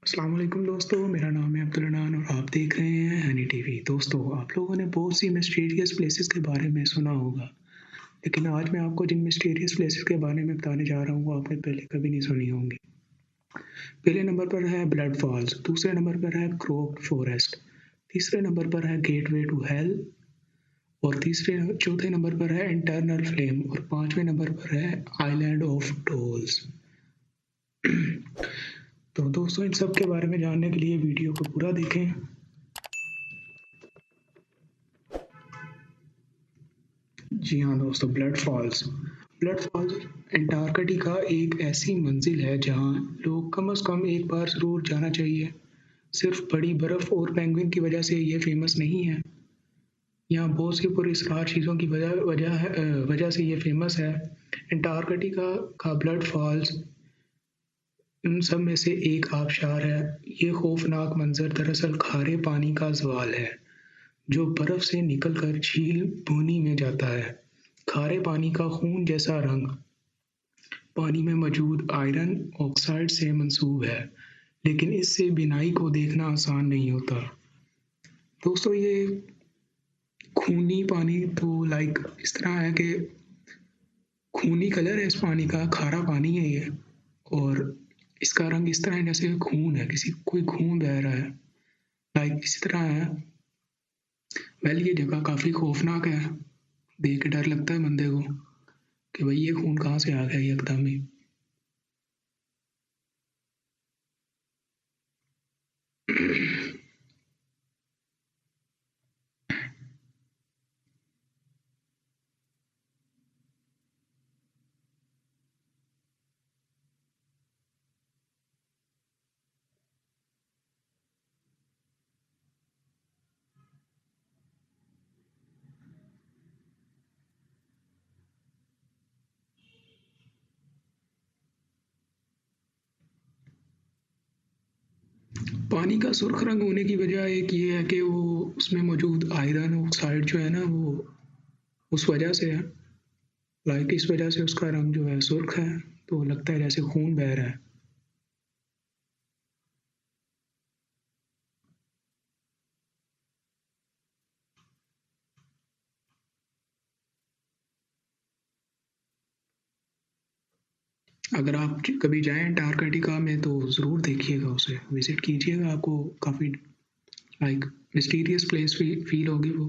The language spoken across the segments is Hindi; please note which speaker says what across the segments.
Speaker 1: अस्सलाम वालेकुम दोस्तों, मेरा नाम है अब्दुल अनान और आप देख रहे हैं हनी टीवी। दोस्तों, आप लोगों ने बहुत सी मिस्टीरियस प्लेसेस के बारे में सुना होगा, लेकिन आज मैं आपको जिन मिस्टीरियस प्लेसेस के बारे में बताने जा रहा हूँ, वो आपने पहले कभी नहीं सुनी होंगी। पहले नंबर पर है ब्लड फॉल्स, दूसरे नंबर पर है क्रोक्ड फॉरेस्ट, तीसरे नंबर पर है गेटवे टू हेल और चौथे नंबर पर है इंटरनल फ्लेम और पांचवें नंबर पर है आइलैंड ऑफ डोल्स। तो दोस्तों, इन सब के बारे में जानने के लिए वीडियो को पूरा देखें। जी हाँ दोस्तों, ब्लड फॉल्स अंटार्कटिका एक ऐसी मंजिल है जहाँ लोग कम से कम एक बार ज़रूर जाना चाहिए। सिर्फ बड़ी बर्फ़ और पेंगुइन की वजह से ये फेमस नहीं है। यहाँ बहुत सी पुरस्कार चीज़ों की वजह से ये फेमस है। अंटार्कटिका का ब्लड फॉल्स उन सब में से एक आबशार है। ये खौफनाक मंजर दरअसल खारे पानी का ज़वाल है, जो बर्फ से निकलकर झील बोनी में जाता है। खारे पानी का खून जैसा रंग पानी में मौजूद आयरन ऑक्साइड से मंसूब है, लेकिन इससे बिनाई को देखना आसान नहीं होता। दोस्तों, ये खूनी पानी तो लाइक इस तरह है कि खूनी कलर है इस पानी का, खारा पानी है ये। और इसका रंग इस तरह है जैसे खून है, किसी कोई खून बह रहा है, लाइक इसी तरह है। ये जगह काफ़ी खौफनाक है, देख के डर लगता है बंदे को कि भाई ये खून कहाँ से आ गया ये एकदम ही। पानी का सुर्ख रंग होने की वजह एक ये है कि वो उसमें मौजूद आयरन ऑक्साइड जो है ना, वो उस वजह से है। लाइक इस वजह से उसका रंग जो है सुर्ख है, तो लगता है जैसे खून बह रहा है। अगर आप कभी जाएं अंटार्कटिका में तो ज़रूर देखिएगा, उसे विजिट कीजिएगा, आपको काफ़ी लाइक मिस्टीरियस प्लेस फील होगी वो।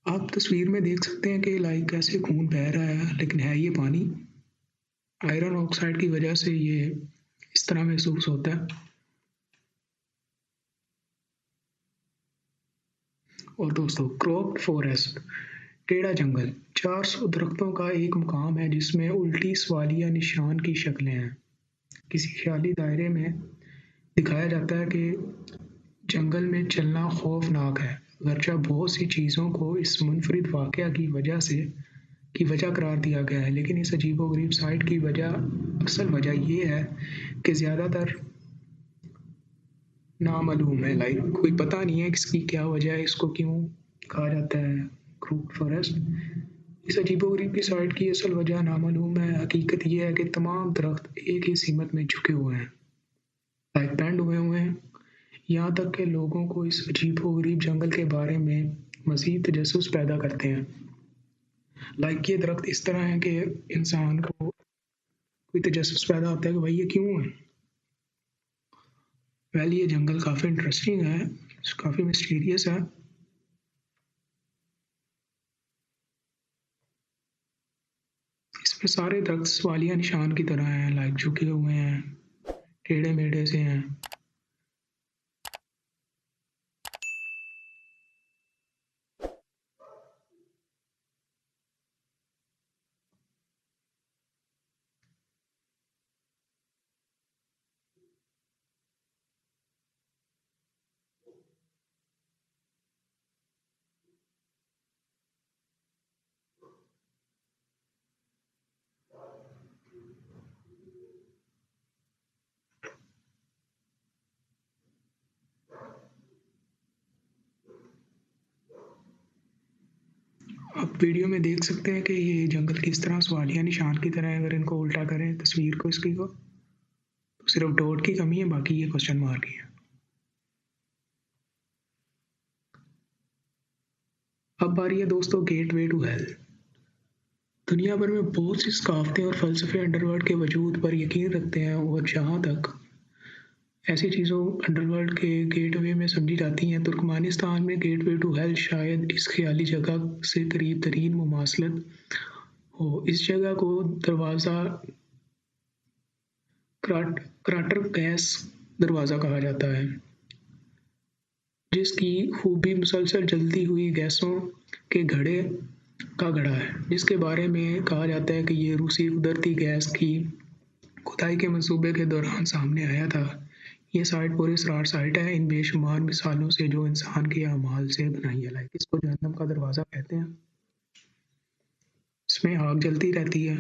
Speaker 1: आप तस्वीर में देख सकते हैं कि लाइक ऐसे खून बह रहा है, लेकिन है ये पानी। आयरन ऑक्साइड की वजह से ये इस तरह महसूस होता है। और दोस्तों, क्रॉप्ड फॉरेस्ट टेढ़ा जंगल 400 दरख्तों का एक मुकाम है जिसमें उल्टी सवालिया निशान की शक्लें हैं। किसी ख्याली दायरे में दिखाया जाता है कि जंगल में चलना खौफनाक है, अगरचे बहुत सी चीज़ों को इस मुनफरिद वाक़या की वजह करार दिया गया है, लेकिन इस अजीबो-गरीब साइट की असल वजह ये है कि ज़्यादातर नामालूम है। लाइक कोई पता नहीं है इसकी क्या वजह है, इसको क्यों कहा जाता है क्रूड फॉरेस्ट। इस अजीबो-गरीब की साइट की असल वजह नामालूम है। हकीकत ये है कि तमाम दरख्त एक ही सीमत में झुके हुए हैं, लाइक बैंड हुए हैं। यहाँ तक कि लोगों को इस अजीबो-गरीब जंगल के बारे में मज़ीद तजस्सुस पैदा करते हैं। लाइक ये दरख्त इस तरह है कि इंसान को कोई तजस्सुस पैदा होता है कि भाई ये क्यों है। ये जंगल काफ़ी इंटरेस्टिंग है, काफ़ी मिस्टीरियस है। इसमें सारे दरख्त सवालिया निशान की तरह हैं, लाइक झुके हुए हैं, टेढ़े-मेढ़े से हैं। आप वीडियो में देख सकते हैं कि ये जंगल किस तरह सवालिया निशान की तरह है। अगर इनको उल्टा करें तस्वीर को इसकी को, तो सिर्फ डॉट की कमी है, बाकी ये क्वेश्चन मार्क ही है। अब बारी है दोस्तों गेटवे टू हेल। दुनिया भर में बहुत सी सकाफतें और फ़लसफ़े अंडरवर्ल्ड के वजूद पर यकीन रखते हैं, और जहाँ तक ऐसी चीज़ों अंडरवर्ल्ड के गेटवे में समझी जाती हैं, तुर्कमानिस्तान में गेटवे टू हेल शायद इस ख़याली जगह से करीब तरीन मुमासलत हो। इस जगह को दरवाज़ा क्राटर गैस दरवाज़ा कहा जाता है, जिसकी खूबी मुसलसल जलती हुई गैसों के घड़े का घड़ा है, जिसके बारे में कहा जाता है कि ये रूसी कुदरती गैस की खुदाई के मंसूबे के दौरान सामने आया था। ये साइट पूरी इसरार साइट है इन बेशुमार मिसालों से जो इंसान के अमाल से बनाई है। लाइक इसको जहन्नम का दरवाज़ा कहते हैं। इसमें आग जलती रहती है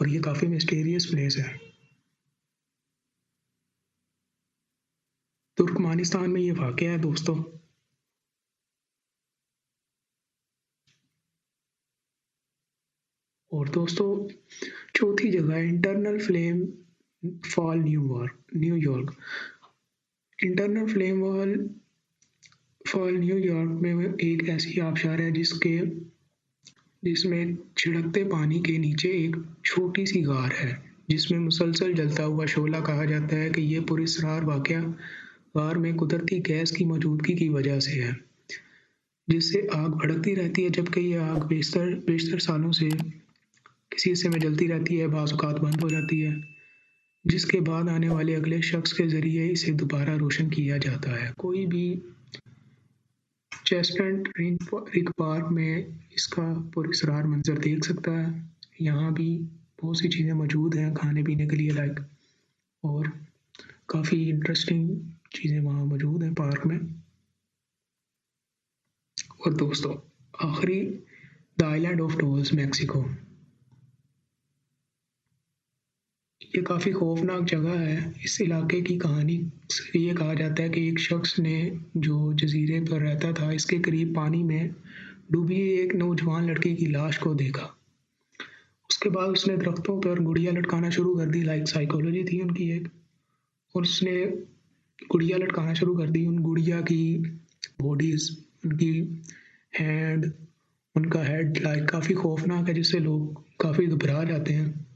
Speaker 1: और ये काफ़ी मिस्टीरियस प्लेस है। तुर्कमानिस्तान में ये वाक़या है दोस्तों। और दोस्तों चौथी जगह है internal flame fall New York. Internal flame fall New York में एक ऐसी आबशार है जिसमें छिड़कते पानी के नीचे एक छोटी सी गार है, जिसमें मुसलसल जलता हुआ शोला। कहा जाता है कि ये पुरस्रार वाक़या गार में कुदरती गैस की मौजूदगी की वजह से है, जिससे आग भड़कती रहती है। जबकि ये आग बेशतर बेशतर सालों से किसी हिस्से में जलती रहती है, बाज़ औक़ात बंद हो जाती है, जिसके बाद आने वाले अगले शख्स के ज़रिए इसे दोबारा रोशन किया जाता है। कोई भी चेस्टनट रिक पार्क में इसका पुरस्रार मंजर देख सकता है। यहाँ भी बहुत सी चीज़ें मौजूद हैं खाने पीने के लिए लाइक, और काफ़ी इंटरेस्टिंग चीज़ें वहाँ मौजूद हैं पार्क में। और दोस्तों आखिरी, the island of dolls Mexico. ये काफ़ी खौफनाक जगह है। इस इलाके की कहानी से ये कहा जाता है कि एक शख्स ने जो जजीरे पर रहता था, इसके करीब पानी में डूबी एक नौजवान लड़की की लाश को देखा। उसके बाद उसने दरख्तों पर गुड़िया लटकाना शुरू कर दी। लाइक साइकोलॉजी थी उनकी एक, और उसने गुड़िया लटकाना शुरू कर दी। उन गुड़िया की बॉडीज़, उनकी हैंड, उनका हेड लाइक काफ़ी खौफनाक है, जिससे लोग काफ़ी घबरा जाते हैं।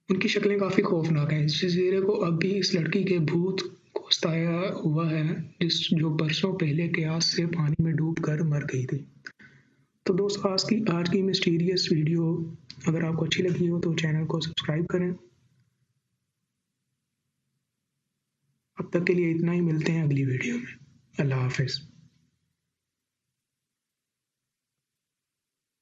Speaker 1: उनकी शक्लें काफ़ी खौफनाक हैं। इस जज़ीरे को अब भी इस लड़की के भूत को सताया हुआ है, जो बरसों पहले क्यास से पानी में डूब कर मर गई थी। तो दोस्तों आज की मिस्टीरियस वीडियो अगर आपको अच्छी लगी हो तो चैनल को सब्सक्राइब करें। अब तक के लिए इतना ही, मिलते हैं अगली वीडियो में। अल्लाह हाफ़िज़।